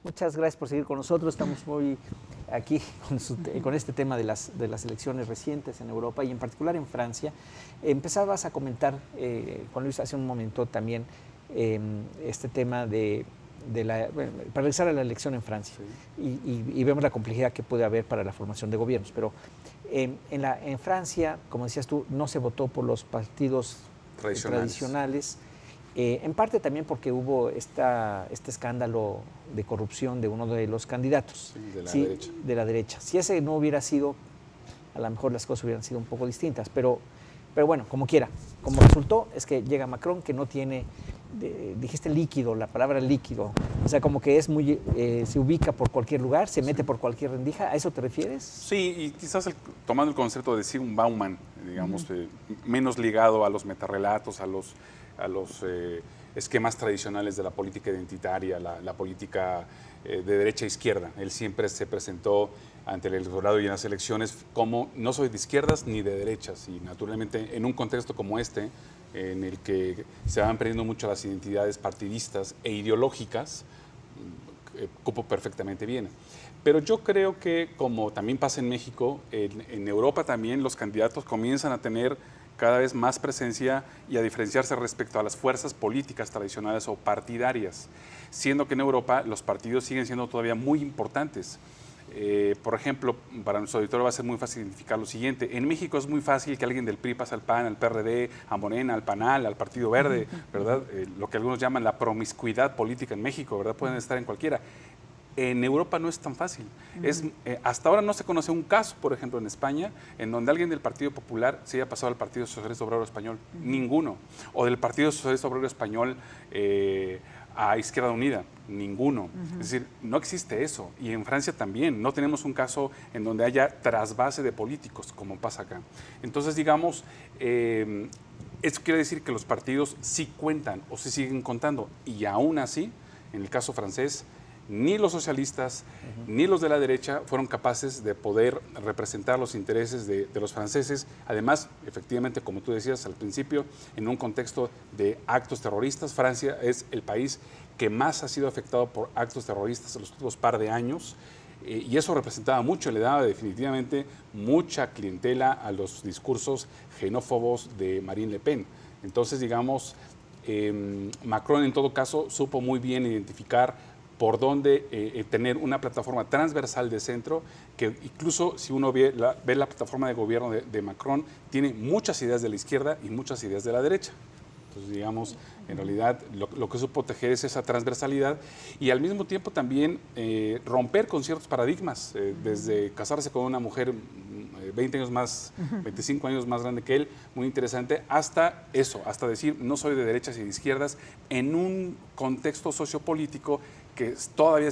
Muchas gracias por seguir con nosotros. Estamos hoy aquí con este tema de las elecciones recientes en Europa y en particular en Francia. Empezabas a comentar, Juan Luis, hace un momento también este tema para regresar a la elección en Francia. Sí. Y vemos la complejidad que puede haber para la formación de gobiernos. Pero en Francia, como decías tú, no se votó por los partidos tradicionales. En parte también porque hubo este escándalo de corrupción de uno de los candidatos de la derecha. Si ese no hubiera sido, a lo mejor las cosas hubieran sido un poco distintas, pero bueno, como quiera. Como resultó es que llega Macron, que no tiene, dijiste líquido, la palabra líquido, o sea, como que es muy, se ubica por cualquier lugar, se mete por cualquier rendija. ¿A eso te refieres? Sí, y quizás tomando el concepto de Zygmunt Bauman, digamos, menos ligado a los metarrelatos, a los esquemas tradicionales de la política identitaria, la política de derecha e izquierda. Él siempre se presentó ante el electorado y en las elecciones como no soy de izquierdas ni de derechas, y naturalmente en un contexto como este, en el que se van perdiendo mucho las identidades partidistas e ideológicas, cupo perfectamente bien. Pero yo creo que, como también pasa en México, en Europa también los candidatos comienzan a tener cada vez más presencia y a diferenciarse respecto a las fuerzas políticas tradicionales o partidarias, siendo que en Europa los partidos siguen siendo todavía muy importantes. Por ejemplo, para nuestro auditorio va a ser muy fácil identificar lo siguiente. En México es muy fácil que alguien del PRI pase al PAN, al PRD, a Morena, al PANAL, al Partido Verde, ¿verdad? Lo que algunos llaman la promiscuidad política en México, ¿verdad? Pueden estar en cualquiera. En Europa no es tan fácil. Hasta ahora no se conoce un caso, por ejemplo, en España, en donde alguien del Partido Popular se haya pasado al Partido Socialista Obrero Español. Ninguno. O del Partido Socialista Obrero Español a Izquierda Unida. Ninguno. Es decir, no existe eso. Y en Francia también. No tenemos un caso en donde haya trasvase de políticos, como pasa acá. Entonces, digamos, eso quiere decir que los partidos sí cuentan o sí siguen contando. Y aún así, en el caso francés, ni los socialistas ni los de la derecha fueron capaces de poder representar los intereses de los franceses. Además, efectivamente, como tú decías al principio, en un contexto de actos terroristas, Francia es el país que más ha sido afectado por actos terroristas en los últimos par de años, y eso representaba mucho, le daba definitivamente mucha clientela a los discursos xenófobos de Marine Le Pen. Entonces, digamos, Macron en todo caso supo muy bien identificar por dónde tener una plataforma transversal de centro, que incluso si uno ve la plataforma de gobierno de Macron, tiene muchas ideas de la izquierda y muchas ideas de la derecha. Entonces, digamos, en realidad lo que supo tejer es esa transversalidad y al mismo tiempo también romper con ciertos paradigmas, desde casarse con una mujer 20 años más, 25 años más grande que él, muy interesante, hasta eso, hasta decir no soy de derechas y de izquierdas, en un contexto sociopolítico que todavía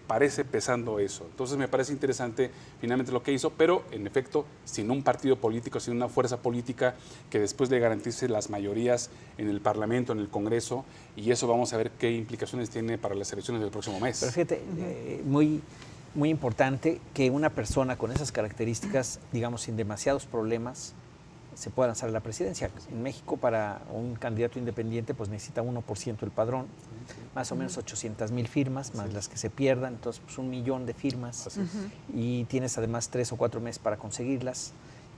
parece pesando eso. Entonces me parece interesante finalmente lo que hizo, pero en efecto sin un partido político, sin una fuerza política que después le garantice las mayorías en el Parlamento, en el Congreso, y eso vamos a ver qué implicaciones tiene para las elecciones del próximo mes. Pero fíjate, muy importante que una persona con esas características, digamos, sin demasiados problemas, se pueda lanzar a la presidencia. En México, para un candidato independiente, pues necesita 1% del padrón, más o menos 800,000 firmas, más las que se pierdan, entonces pues 1,000,000 de firmas, y tienes además 3 o 4 meses para conseguirlas,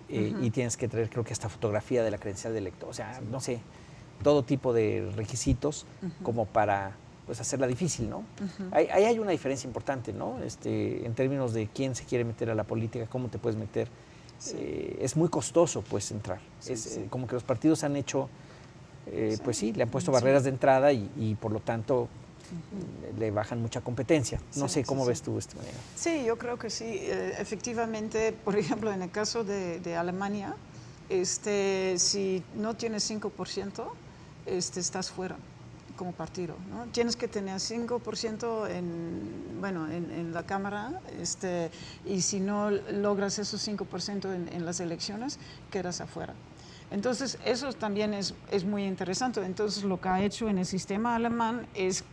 y tienes que traer, creo que hasta fotografía de la credencial de elector, o sea, no sé, todo tipo de requisitos como para pues hacerla difícil, ¿no? Ahí hay una diferencia importante, ¿no? En términos de quién se quiere meter a la política, cómo te puedes meter. Es muy costoso, pues, entrar. Como que los partidos han hecho, pues sí, le han puesto barreras de entrada y por lo tanto le bajan mucha competencia. No sé cómo ves tú esto. Sí, yo creo que sí. Efectivamente, por ejemplo, en el caso de Alemania, si no tienes 5%, estás fuera como partido, ¿no? Tienes que tener 5% en la Cámara, y si no logras esos 5% en las elecciones, quedas afuera. Entonces, eso también es muy interesante. Entonces, lo que ha hecho en el sistema alemán es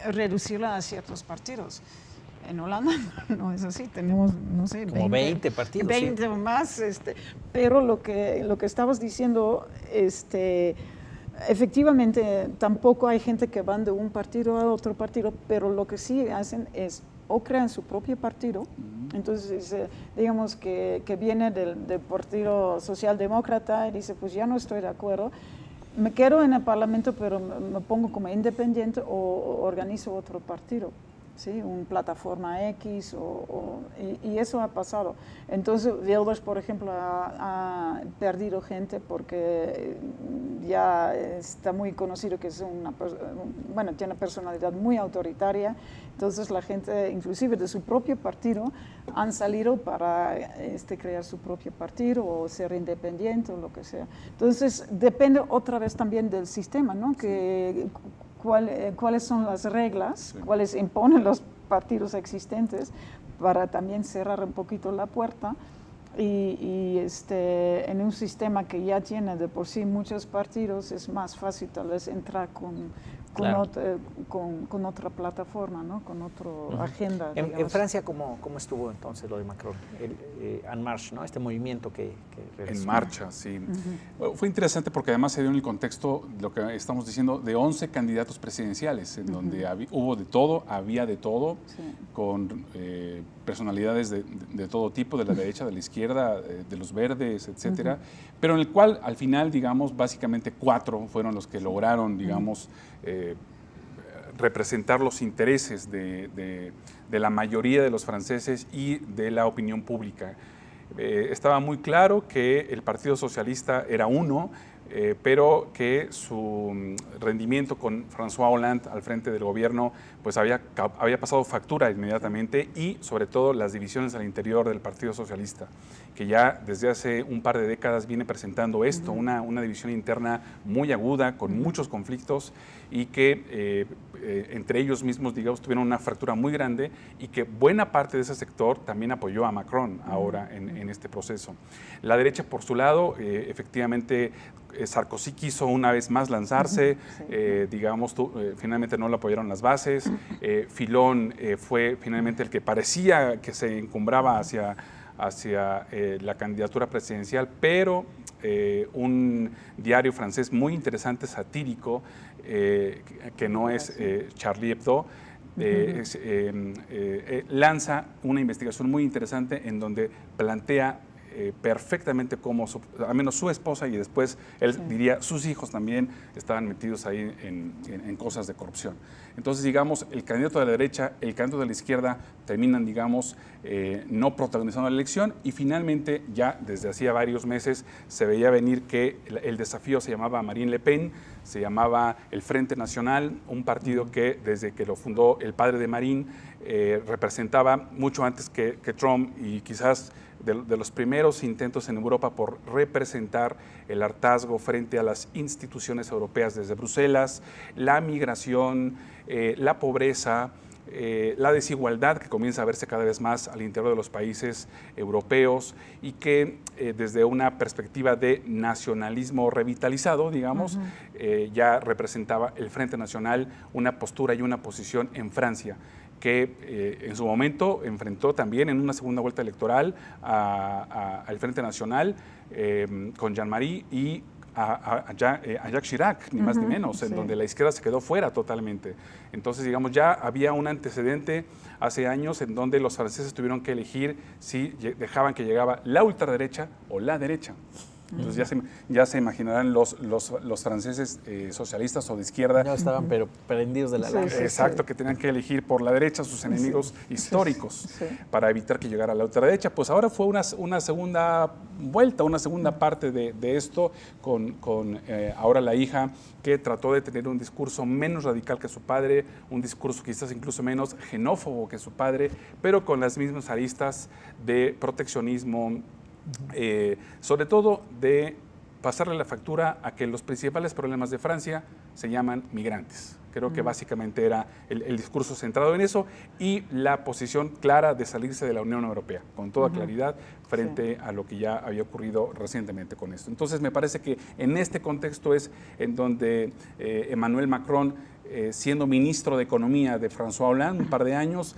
reducirla a ciertos partidos. En Holanda no es así, tenemos, no sé, como 20 partidos. 20 o más, pero lo que estabas diciendo, efectivamente, tampoco hay gente que van de un partido a otro partido, pero lo que sí hacen es o crean su propio partido. Entonces, digamos que viene del Partido Socialdemócrata y dice, pues ya no estoy de acuerdo, me quedo en el Parlamento, pero me pongo como independiente o organizo otro partido. ¿Sí? Una plataforma X, y eso ha pasado. Entonces, Wilders, por ejemplo, ha perdido gente porque ya está muy conocido que es tiene una personalidad muy autoritaria. Entonces, la gente, inclusive de su propio partido, han salido para crear su propio partido o ser independiente o lo que sea. Entonces, depende otra vez también del sistema, ¿no? Cuáles son las reglas, cuáles imponen los partidos existentes para también cerrar un poquito la puerta y en un sistema que ya tiene de por sí muchos partidos es más fácil tal vez entrar con otra plataforma, ¿no? Con otra agenda. En Francia, ¿cómo estuvo entonces lo de Macron? En marcha, ¿no? Este movimiento que en marcha, sí. Bueno, fue interesante porque además se dio en el contexto, lo que estamos diciendo, de 11 candidatos presidenciales, en donde hubo de todo, había de todo, con personalidades de todo tipo, de la derecha, de la izquierda, de los verdes, etcétera, pero en el cual, al final, digamos, básicamente 4 fueron los que lograron, digamos, representar los intereses de la mayoría de los franceses y de la opinión pública. Estaba muy claro que el Partido Socialista era uno, pero que su rendimiento con François Hollande al frente del gobierno pues había pasado factura inmediatamente, y sobre todo las divisiones al interior del Partido Socialista, que ya desde hace un par de décadas viene presentando esto, una división interna muy aguda, con muchos conflictos, y que entre ellos mismos, digamos, tuvieron una fractura muy grande, y que buena parte de ese sector también apoyó a Macron ahora en este proceso. La derecha, por su lado, efectivamente, Sarkozy quiso una vez más lanzarse, digamos, finalmente no lo apoyaron las bases. Fillon fue finalmente el que parecía que se encumbraba hacia la candidatura presidencial, pero un diario francés muy interesante, satírico, que no es Charlie Hebdo, lanza una investigación muy interesante en donde plantea perfectamente cómo, al menos su esposa y después él diría sus hijos también estaban metidos ahí en cosas de corrupción. Entonces, digamos, el candidato de la derecha, el candidato de la izquierda terminan, digamos, no protagonizando la elección, y finalmente ya desde hacía varios meses se veía venir que el desafío se llamaba Marine Le Pen, se llamaba el Frente Nacional, un partido que desde que lo fundó el padre de Marine representaba mucho antes que Trump, y quizás de los primeros intentos en Europa por representar el hartazgo frente a las instituciones europeas desde Bruselas, la migración, la pobreza, la desigualdad que comienza a verse cada vez más al interior de los países europeos, y que desde una perspectiva de nacionalismo revitalizado, digamos, ya representaba el Frente Nacional una postura y una posición en Francia, que en su momento enfrentó también en una segunda vuelta electoral al Frente Nacional con Jean-Marie y a Jacques Chirac, ni más ni menos, en donde la izquierda se quedó fuera totalmente. Entonces, digamos, ya había un antecedente hace años en donde los franceses tuvieron que elegir si dejaban que llegaba la ultraderecha o la derecha. Entonces ya se imaginarán los franceses socialistas o de izquierda. Ya estaban pero prendidos de la lanza. Exacto, que tenían que elegir por la derecha sus enemigos históricos para evitar que llegara la ultraderecha. Pues ahora fue una segunda vuelta, una segunda parte de esto con ahora la hija, que trató de tener un discurso menos radical que su padre, un discurso quizás incluso menos xenófobo que su padre, pero con las mismas aristas de proteccionismo, sobre todo de pasarle la factura a que los principales problemas de Francia se llaman migrantes. Creo que básicamente era el discurso centrado en eso, y la posición clara de salirse de la Unión Europea, con toda claridad, frente a lo que ya había ocurrido recientemente con esto. Entonces, me parece que en este contexto es en donde Emmanuel Macron siendo ministro de Economía de François Hollande un par de años,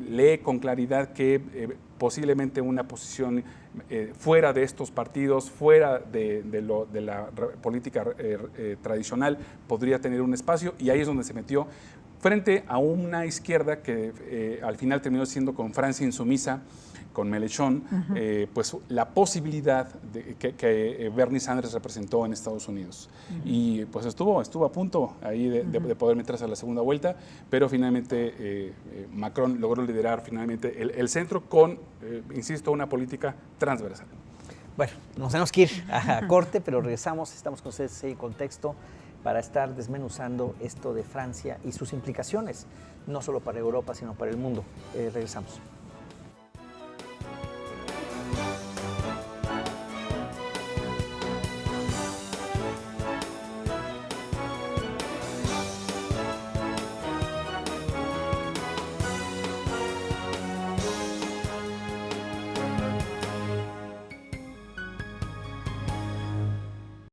lee con claridad que posiblemente una posición fuera de estos partidos, fuera de la política tradicional, podría tener un espacio, y ahí es donde se metió frente a una izquierda que al final terminó siendo, con Francia insumisa, con Mélenchon, pues la posibilidad de que Bernie Sanders representó en Estados Unidos. Y pues estuvo a punto ahí de poder meterse a la segunda vuelta, pero finalmente Macron logró liderar finalmente el centro con, insisto, una política transversal. Bueno, nos tenemos que ir a corte, pero regresamos, estamos con ustedes en contexto para estar desmenuzando esto de Francia y sus implicaciones, no solo para Europa, sino para el mundo. Regresamos.